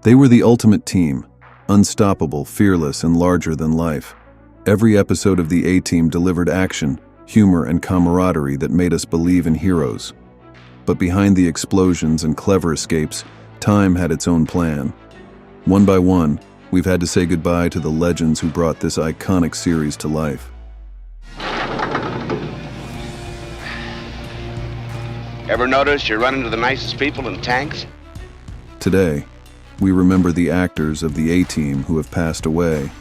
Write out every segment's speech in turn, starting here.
They were the ultimate team, unstoppable, fearless, and larger than life. Every episode of the A-Team delivered action, humor, and camaraderie that made us believe in heroes. But behind the explosions and clever escapes, time had its own plan. One by one, we've had to say goodbye to the legends who brought this iconic series to life. Ever notice you run into the nicest people in tanks? Today, we remember the actors of the A-Team who have passed away.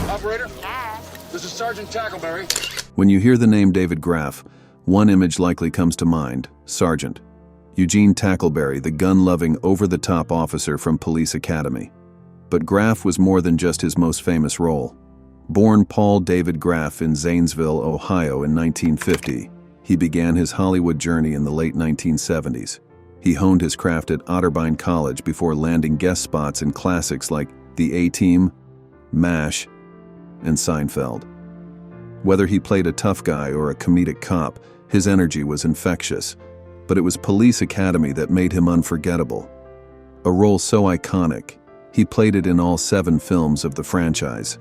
Operator, this is Sergeant Tackleberry. When you hear the name David Graf, one image likely comes to mind: Sergeant Eugene Tackleberry, the gun-loving, over-the-top officer from Police Academy. But Graf was more than just his most famous role. Born Paul David Graf in Zanesville, Ohio in 1950, he began his Hollywood journey in the late 1970s. He honed his craft at Otterbein College before landing guest spots in classics like The A-Team, MASH, and Seinfeld. Whether he played a tough guy or a comedic cop, his energy was infectious. But it was Police Academy that made him unforgettable. A role so iconic, he played it in all 7 films of the franchise.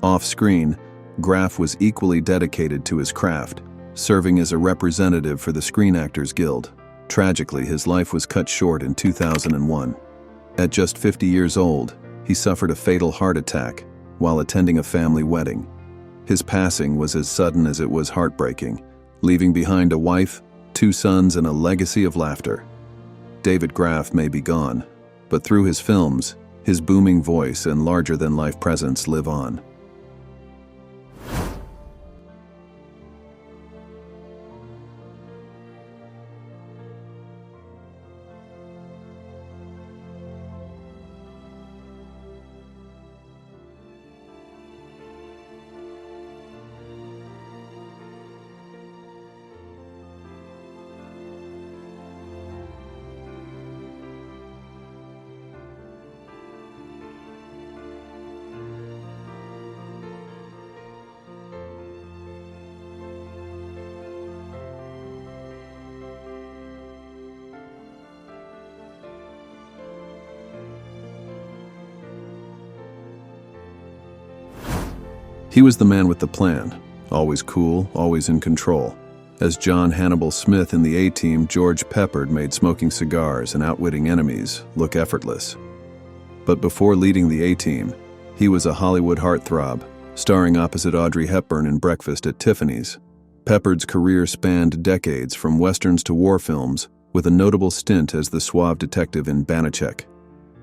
Off-screen, Graf was equally dedicated to his craft, serving as a representative for the Screen Actors Guild. Tragically, his life was cut short in 2001. At just 50 years old, he suffered a fatal heart attack while attending a family wedding. His passing was as sudden as it was heartbreaking, leaving behind a wife, 2 sons, and a legacy of laughter. David Graf may be gone, but through his films, his booming voice and larger-than-life presence live on. He was the man with the plan, always cool, always in control. As John Hannibal Smith in the A-Team, George Peppard made smoking cigars and outwitting enemies look effortless. But before leading the A-Team, he was a Hollywood heartthrob, starring opposite Audrey Hepburn in Breakfast at Tiffany's. Peppard's career spanned decades, from westerns to war films, with a notable stint as the suave detective in Banachek.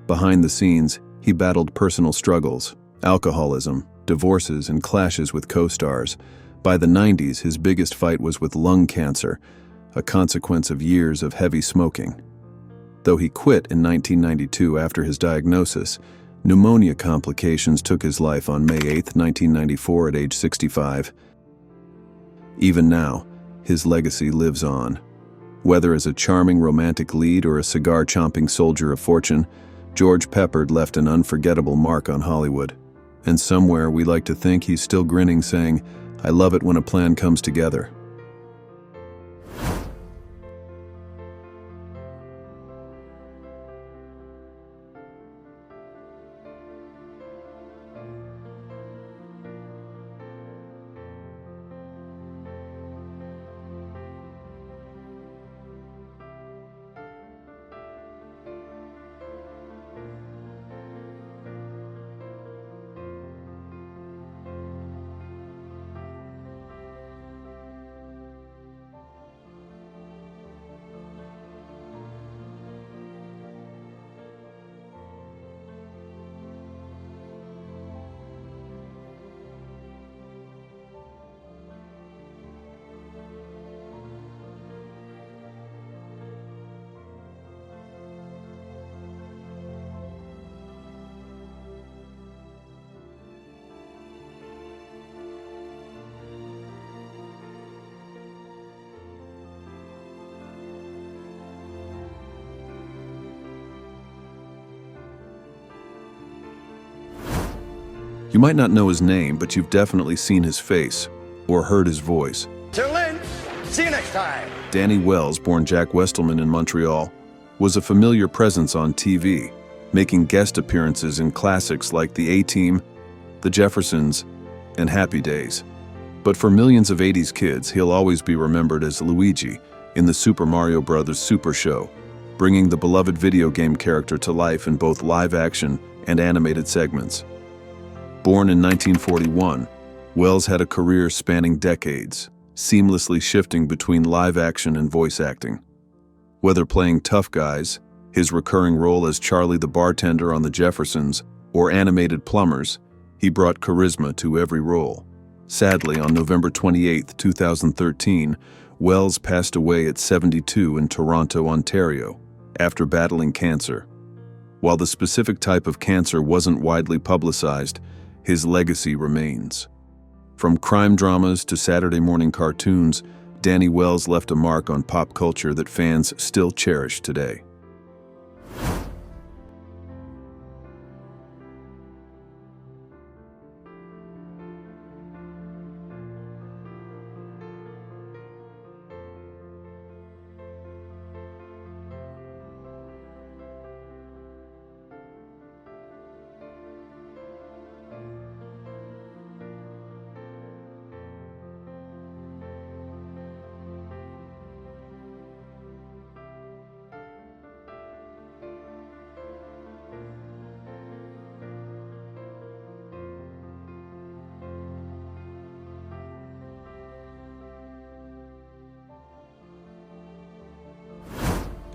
Behind the scenes, he battled personal struggles, alcoholism, divorces, and clashes with co-stars. By the 90s, his biggest fight was with lung cancer, a consequence of years of heavy smoking. Though he quit in 1992 after his diagnosis, pneumonia complications took his life on May 8, 1994, at age 65. Even now, his legacy lives on. Whether as a charming romantic lead or a cigar-chomping soldier of fortune, George Peppard left an unforgettable mark on Hollywood. And somewhere we like to think he's still grinning, saying, "I love it when a plan comes together." You might not know his name, but you've definitely seen his face or heard his voice. Till then, see you next time. Danny Wells, born Jack Westelman in Montreal, was a familiar presence on TV, making guest appearances in classics like The A-Team, The Jeffersons, and Happy Days. But for millions of 80s kids, he'll always be remembered as Luigi in the Super Mario Bros. Super Show, bringing the beloved video game character to life in both live-action and animated segments. Born in 1941, Wells had a career spanning decades, seamlessly shifting between live-action and voice acting. Whether playing tough guys, his recurring role as Charlie the bartender on The Jeffersons, or animated plumbers, he brought charisma to every role. Sadly, on November 28, 2013, Wells passed away at 72 in Toronto, Ontario, after battling cancer. While the specific type of cancer wasn't widely publicized, his legacy remains. From crime dramas to Saturday morning cartoons, Danny Wells left a mark on pop culture that fans still cherish today.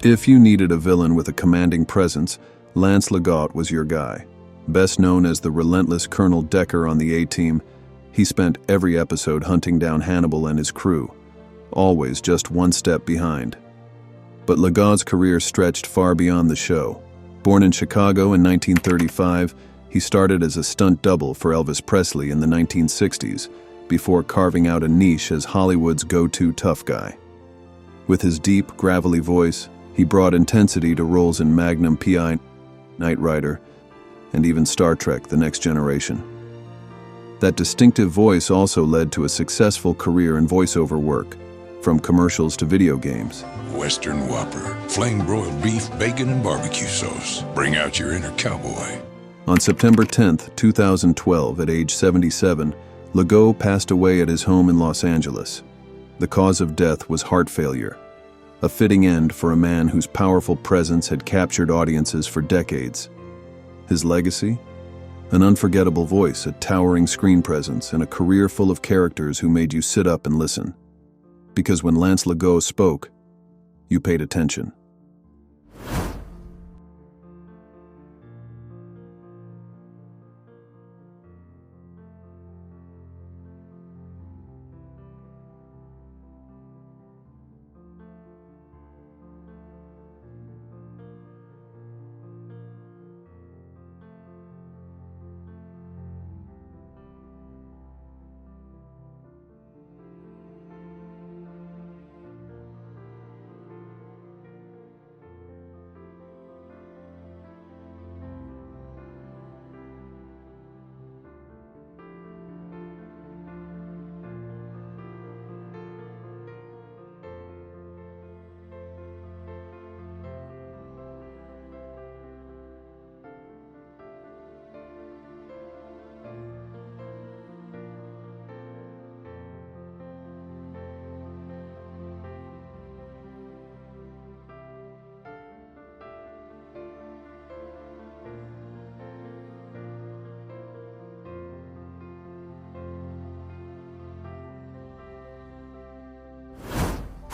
If you needed a villain with a commanding presence, Lance LeGault was your guy. Best known as the relentless Colonel Decker on the A-Team, he spent every episode hunting down Hannibal and his crew, always just one step behind. But LeGault's career stretched far beyond the show. Born in Chicago in 1935, he started as a stunt double for Elvis Presley in the 1960s, before carving out a niche as Hollywood's go-to tough guy. With his deep, gravelly voice, he brought intensity to roles in Magnum P.I., Knight Rider, and even Star Trek: The Next Generation. That distinctive voice also led to a successful career in voiceover work, from commercials to video games. Western Whopper, flame broiled beef, bacon, and barbecue sauce. Bring out your inner cowboy. On September 10, 2012, at age 77, LeGault passed away at his home in Los Angeles. The cause of death was heart failure, a fitting end for a man whose powerful presence had captured audiences for decades. His legacy? An unforgettable voice, a towering screen presence, and a career full of characters who made you sit up and listen. Because when Lance LeGault spoke, you paid attention.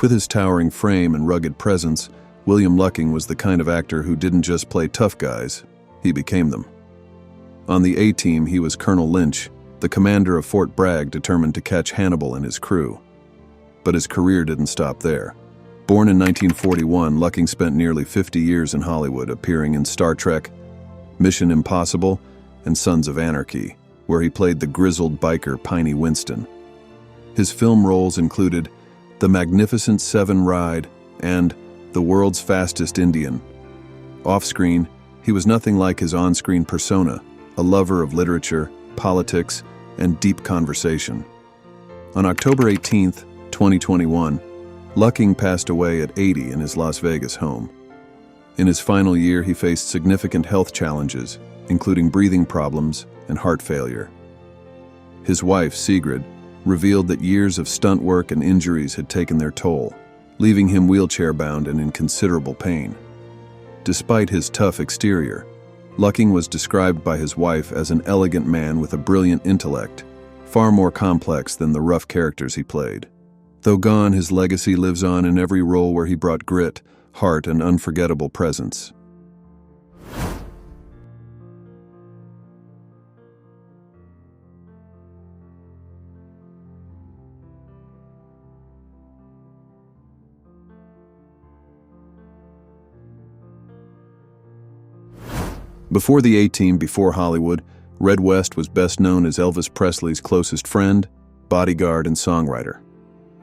With his towering frame and rugged presence, William Lucking was the kind of actor who didn't just play tough guys, he became them. On the A-Team, he was Colonel Lynch, the commander of Fort Bragg determined to catch Hannibal and his crew. But his career didn't stop there. Born in 1941, Lucking spent nearly 50 years in Hollywood, appearing in Star Trek, Mission Impossible, and Sons of Anarchy, where he played the grizzled biker Piney Winston. His film roles included The Magnificent Seven Ride and The World's Fastest Indian. Off-screen, he was nothing like his on-screen persona, a lover of literature, politics, and deep conversation. On October 18, 2021, LeGault passed away at 80 in his Las Vegas home. In his final year, he faced significant health challenges, including breathing problems and heart failure. His wife, Sigrid, revealed that years of stunt work and injuries had taken their toll, leaving him wheelchair-bound and in considerable pain. Despite his tough exterior, LeGault was described by his wife as an elegant man with a brilliant intellect, far more complex than the rough characters he played. Though gone, his legacy lives on in every role where he brought grit, heart, and unforgettable presence. Before the A-Team, before Hollywood, Red West was best known as Elvis Presley's closest friend, bodyguard, and songwriter.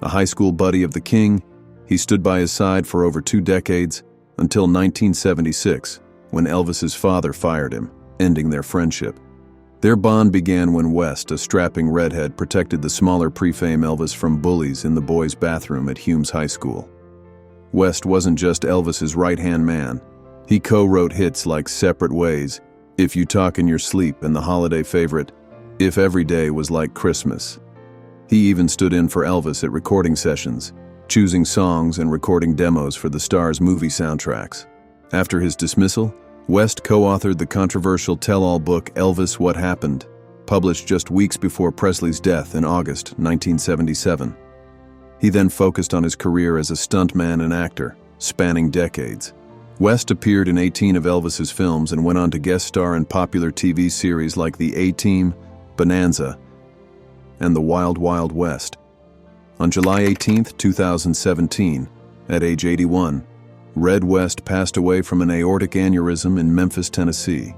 A high school buddy of the King, he stood by his side for over 2 decades, until 1976, when Elvis's father fired him, ending their friendship. Their bond began when West, a strapping redhead, protected the smaller pre-fame Elvis from bullies in the boys' bathroom at Humes High School. West wasn't just Elvis's right-hand man. He co-wrote hits like Separate Ways, If You Talk in Your Sleep, and the holiday favorite, If Every Day Was Like Christmas. He even stood in for Elvis at recording sessions, choosing songs and recording demos for the star's movie soundtracks. After his dismissal, West co-authored the controversial tell-all book Elvis: What Happened, published just weeks before Presley's death in August 1977. He then focused on his career as a stuntman and actor, spanning decades. West appeared in 18 of Elvis's films and went on to guest star in popular TV series like The A-Team, Bonanza, and The Wild Wild West. On July 18, 2017, at age 81, Red West passed away from an aortic aneurysm in Memphis, Tennessee.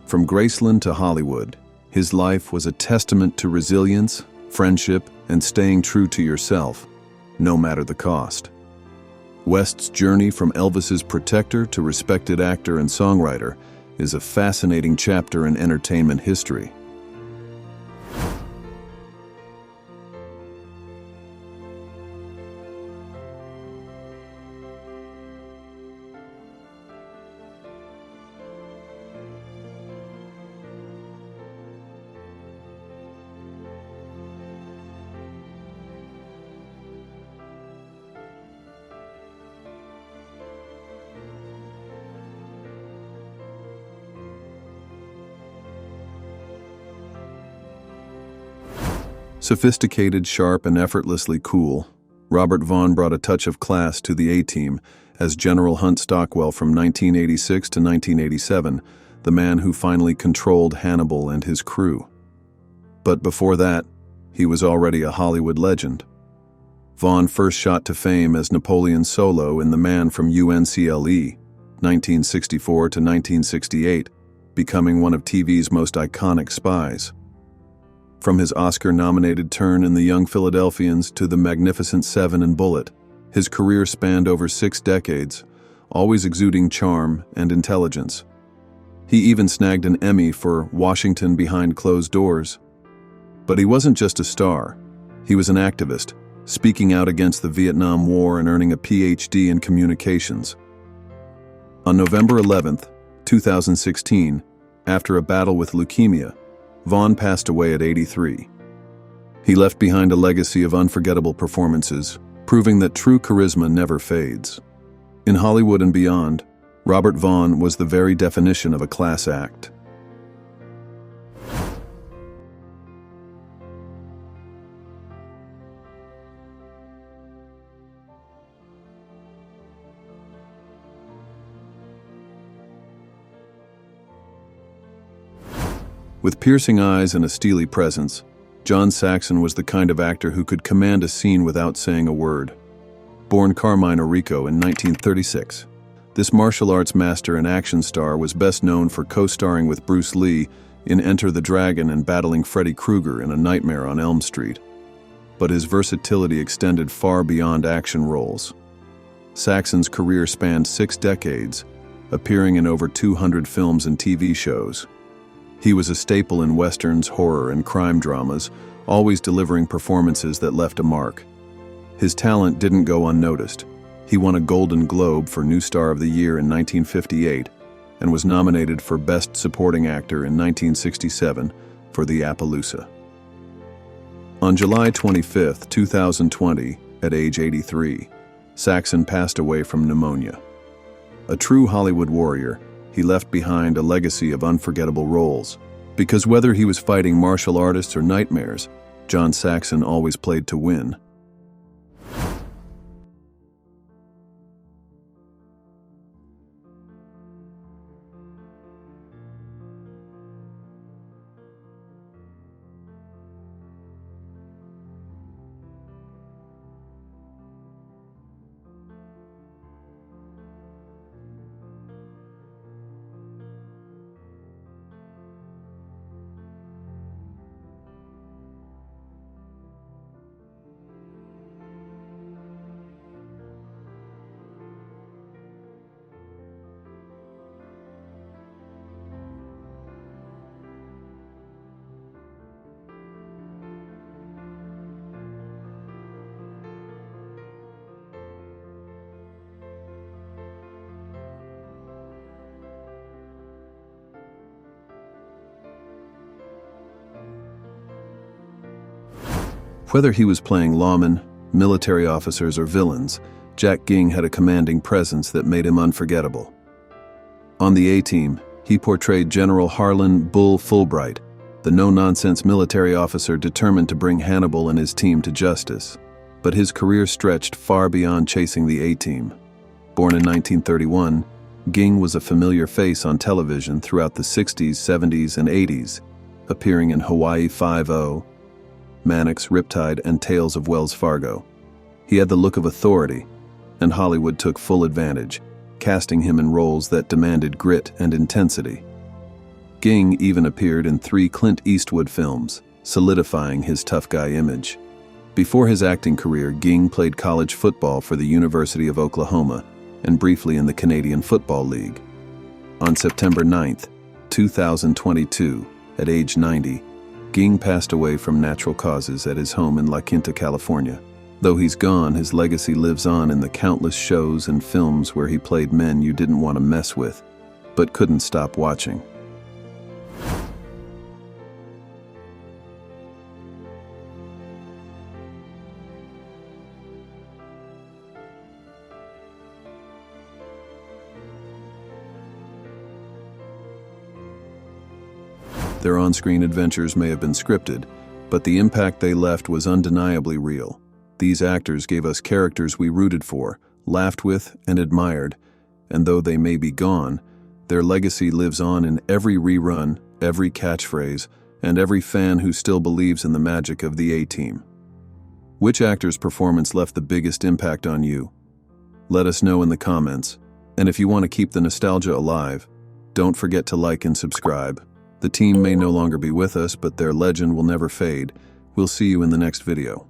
From Graceland to Hollywood, his life was a testament to resilience, friendship, and staying true to yourself, no matter the cost. West's journey from Elvis's protector to respected actor and songwriter is a fascinating chapter in entertainment history. Sophisticated, sharp, and effortlessly cool, Robert Vaughn brought a touch of class to the A-Team as General Hunt Stockwell from 1986 to 1987, the man who finally controlled Hannibal and his crew. But before that, he was already a Hollywood legend. Vaughn first shot to fame as Napoleon Solo in The Man from UNCLE, 1964 to 1968, becoming one of TV's most iconic spies. From his Oscar-nominated turn in The Young Philadelphians to The Magnificent Seven and Bullet, his career spanned over 6 decades, always exuding charm and intelligence. He even snagged an Emmy for Washington Behind Closed Doors. But he wasn't just a star. He was an activist, speaking out against the Vietnam War and earning a PhD in communications. On November 11, 2016, after a battle with leukemia, Vaughn passed away at 83. He left behind a legacy of unforgettable performances, proving that true charisma never fades. In Hollywood and beyond, Robert Vaughn was the very definition of a class act. With piercing eyes and a steely presence, John Saxon was the kind of actor who could command a scene without saying a word. Born Carmine Orico in 1936, this martial arts master and action star was best known for co-starring with Bruce Lee in Enter the Dragon and battling Freddy Krueger in A Nightmare on Elm Street. But his versatility extended far beyond action roles. Saxon's career spanned 6 decades, appearing in over 200 films and TV shows. He was a staple in westerns, horror, and crime dramas, always delivering performances that left a mark. His talent didn't go unnoticed. He won a Golden Globe for New Star of the Year in 1958 and was nominated for Best Supporting Actor in 1967 for The Appaloosa. On July 25, 2020, at age 83, Saxon passed away from pneumonia. A true Hollywood warrior, he left behind a legacy of unforgettable roles. Because whether he was fighting martial artists or nightmares, John Saxon always played to win. Whether he was playing lawmen, military officers, or villains, Jack Ging had a commanding presence that made him unforgettable. On the A-Team, he portrayed General Harlan Bull Fulbright, the no-nonsense military officer determined to bring Hannibal and his team to justice. But his career stretched far beyond chasing the A-Team. Born in 1931, Ging was a familiar face on television throughout the 60s, 70s, and 80s, appearing in Hawaii Five-0, Mannix, Riptide, and Tales of Wells Fargo. He had the look of authority, and Hollywood took full advantage, casting him in roles that demanded grit and intensity. Ging even appeared in 3 Clint Eastwood films, solidifying his tough guy image. Before his acting career, Ging played college football for the University of Oklahoma and briefly in the Canadian Football League. On September 9, 2022, at age 90, Ging passed away from natural causes at his home in La Quinta, California. Though he's gone, his legacy lives on in the countless shows and films where he played men you didn't want to mess with, but couldn't stop watching. Their on-screen adventures may have been scripted, but the impact they left was undeniably real. These actors gave us characters we rooted for, laughed with, and admired, and though they may be gone, their legacy lives on in every rerun, every catchphrase, and every fan who still believes in the magic of the A-Team. Which actor's performance left the biggest impact on you? Let us know in the comments, and if you want to keep the nostalgia alive, don't forget to like and subscribe. The team may no longer be with us, but their legend will never fade. We'll see you in the next video.